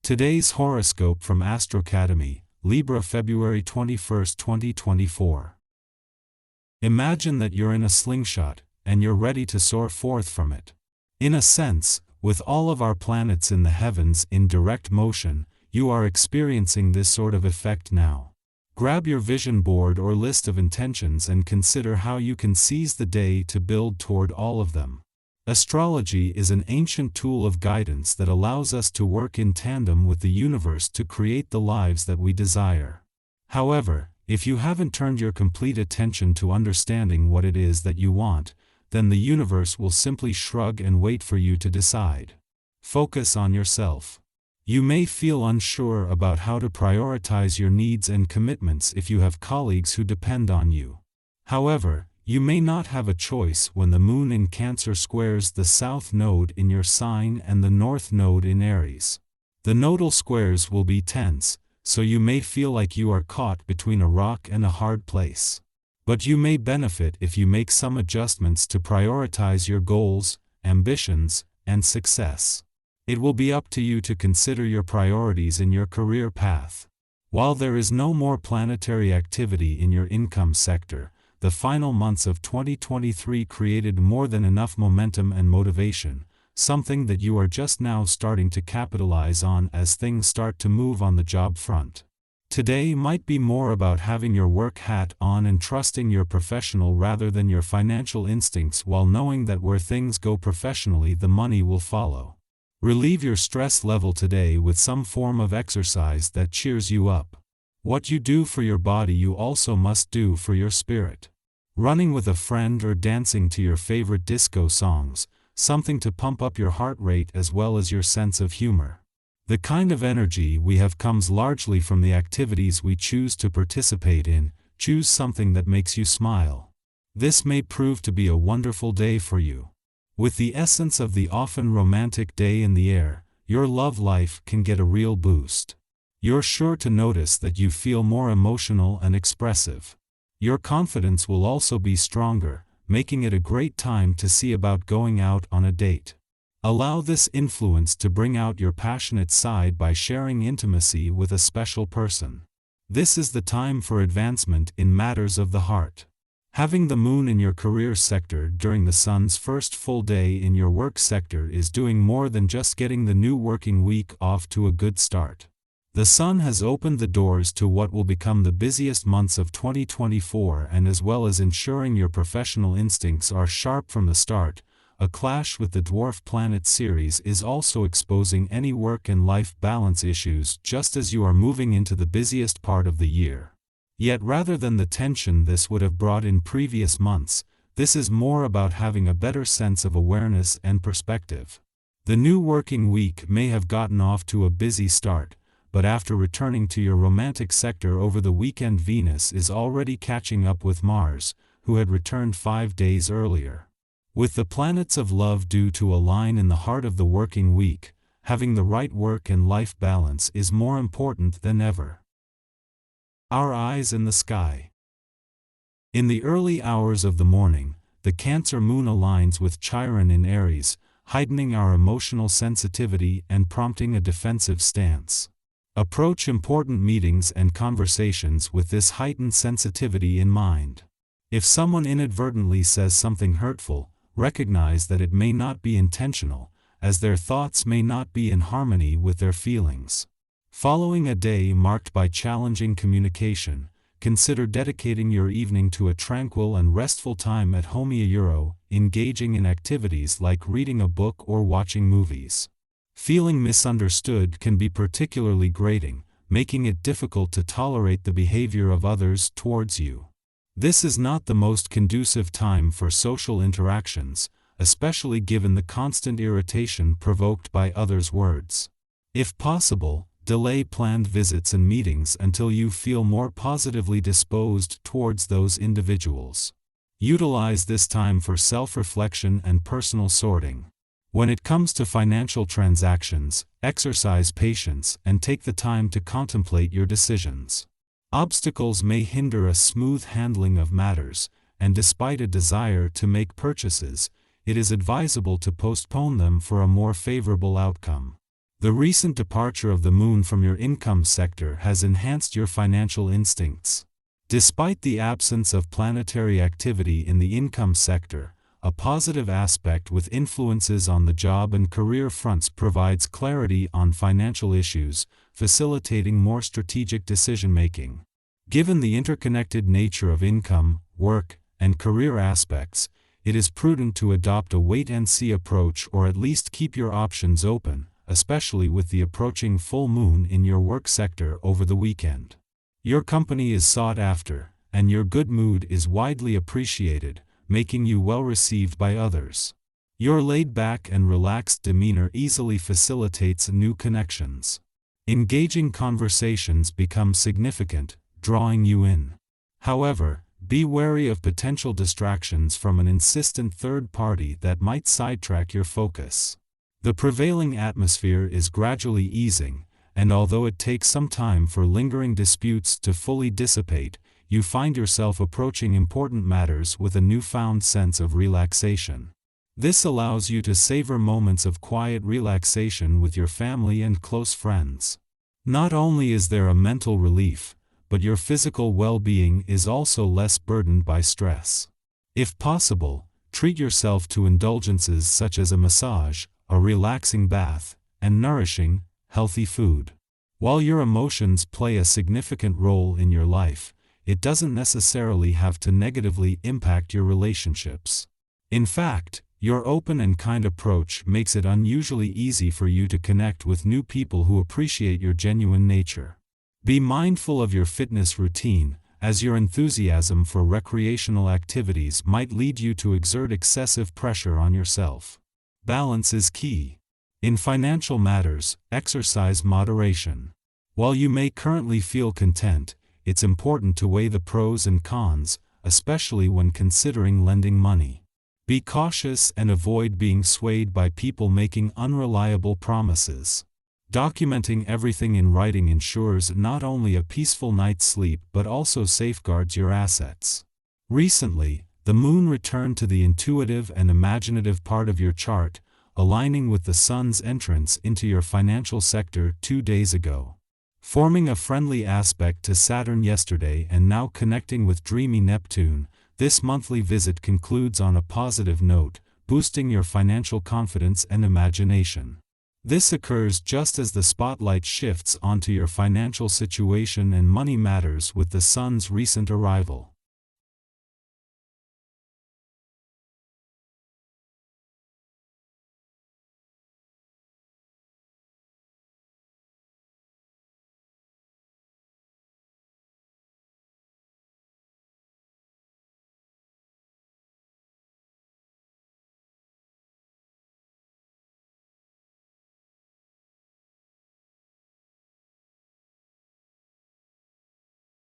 Today's horoscope from Astrocademy, Libra February 21, 2024. Imagine that you're in a slingshot, and you're ready to soar forth from it. In a sense, with all of our planets in the heavens in direct motion, you are experiencing this sort of effect now. Grab your vision board or list of intentions and consider how you can seize the day to build toward all of them. Astrology is an ancient tool of guidance that allows us to work in tandem with the universe to create the lives that we desire. However, if you haven't turned your complete attention to understanding what it is that you want, then the universe will simply shrug and wait for you to decide. Focus on yourself. You may feel unsure about how to prioritize your needs and commitments if you have colleagues who depend on you. However, you may not have a choice when the moon in Cancer squares the south node in your sign and the north node in Aries. The nodal squares will be tense, so you may feel like you are caught between a rock and a hard place. But you may benefit if you make some adjustments to prioritize your goals, ambitions, and success. It will be up to you to consider your priorities in your career path. While there is no more planetary activity in your income sector, the final months of 2023 created more than enough momentum and motivation, something that you are just now starting to capitalize on as things start to move on the job front. Today might be more about having your work hat on and trusting your professional rather than your financial instincts, while knowing that where things go professionally, the money will follow. Relieve your stress level today with some form of exercise that cheers you up. What you do for your body you also must do for your spirit. Running with a friend or dancing to your favorite disco songs, something to pump up your heart rate as well as your sense of humor. The kind of energy we have comes largely from the activities we choose to participate in. Choose something that makes you smile. This may prove to be a wonderful day for you. With the essence of the often romantic day in the air, your love life can get a real boost. You're sure to notice that you feel more emotional and expressive. Your confidence will also be stronger, making it a great time to see about going out on a date. Allow this influence to bring out your passionate side by sharing intimacy with a special person. This is the time for advancement in matters of the heart. Having the moon in your career sector during the sun's first full day in your work sector is doing more than just getting the new working week off to a good start. The sun has opened the doors to what will become the busiest months of 2024, and as well as ensuring your professional instincts are sharp from the start, a clash with the dwarf planet Ceres is also exposing any work and life balance issues just as you are moving into the busiest part of the year. Yet rather than the tension this would have brought in previous months, this is more about having a better sense of awareness and perspective. The new working week may have gotten off to a busy start, but after returning to your romantic sector over the weekend, Venus is already catching up with Mars, who had returned 5 days earlier. With the planets of love due to align in the heart of the working week, having the right work and life balance is more important than ever. Our eyes in the sky. In the early hours of the morning, the Cancer moon aligns with Chiron in Aries, heightening our emotional sensitivity and prompting a defensive stance. Approach important meetings and conversations with this heightened sensitivity in mind. If someone inadvertently says something hurtful, recognize that it may not be intentional, as their thoughts may not be in harmony with their feelings. Following a day marked by challenging communication, consider dedicating your evening to a tranquil and restful time at home, engaging in activities like reading a book or watching movies. Feeling misunderstood can be particularly grating, making it difficult to tolerate the behavior of others towards you. This is not the most conducive time for social interactions, especially given the constant irritation provoked by others' words. If possible, delay planned visits and meetings until you feel more positively disposed towards those individuals. Utilize this time for self-reflection and personal sorting. When it comes to financial transactions, exercise patience and take the time to contemplate your decisions. Obstacles may hinder a smooth handling of matters, and despite a desire to make purchases, it is advisable to postpone them for a more favorable outcome. The recent departure of the moon from your income sector has enhanced your financial instincts. Despite the absence of planetary activity in the income sector, a positive aspect with influences on the job and career fronts provides clarity on financial issues, facilitating more strategic decision-making. Given the interconnected nature of income, work, and career aspects, it is prudent to adopt a wait-and-see approach or at least keep your options open, especially with the approaching full moon in your work sector over the weekend. Your company is sought after, and your good mood is widely appreciated, making you well received by others. Your laid-back and relaxed demeanor easily facilitates new connections. Engaging conversations become significant, drawing you in. However, be wary of potential distractions from an insistent third party that might sidetrack your focus. The prevailing atmosphere is gradually easing, and although it takes some time for lingering disputes to fully dissipate, you find yourself approaching important matters with a newfound sense of relaxation. This allows you to savor moments of quiet relaxation with your family and close friends. Not only is there a mental relief, but your physical well-being is also less burdened by stress. If possible, treat yourself to indulgences such as a massage, a relaxing bath, and nourishing, healthy food. While your emotions play a significant role in your life, it doesn't necessarily have to negatively impact your relationships. In fact, your open and kind approach makes it unusually easy for you to connect with new people who appreciate your genuine nature. Be mindful of your fitness routine, as your enthusiasm for recreational activities might lead you to exert excessive pressure on yourself. Balance is key. In financial matters, exercise moderation. While you may currently feel content, it's important to weigh the pros and cons, especially when considering lending money. Be cautious and avoid being swayed by people making unreliable promises. Documenting everything in writing ensures not only a peaceful night's sleep but also safeguards your assets. Recently, the moon returned to the intuitive and imaginative part of your chart, aligning with the sun's entrance into your financial sector 2 days ago. Forming a friendly aspect to Saturn yesterday and now connecting with dreamy Neptune, this monthly visit concludes on a positive note, boosting your financial confidence and imagination. This occurs just as the spotlight shifts onto your financial situation and money matters with the sun's recent arrival.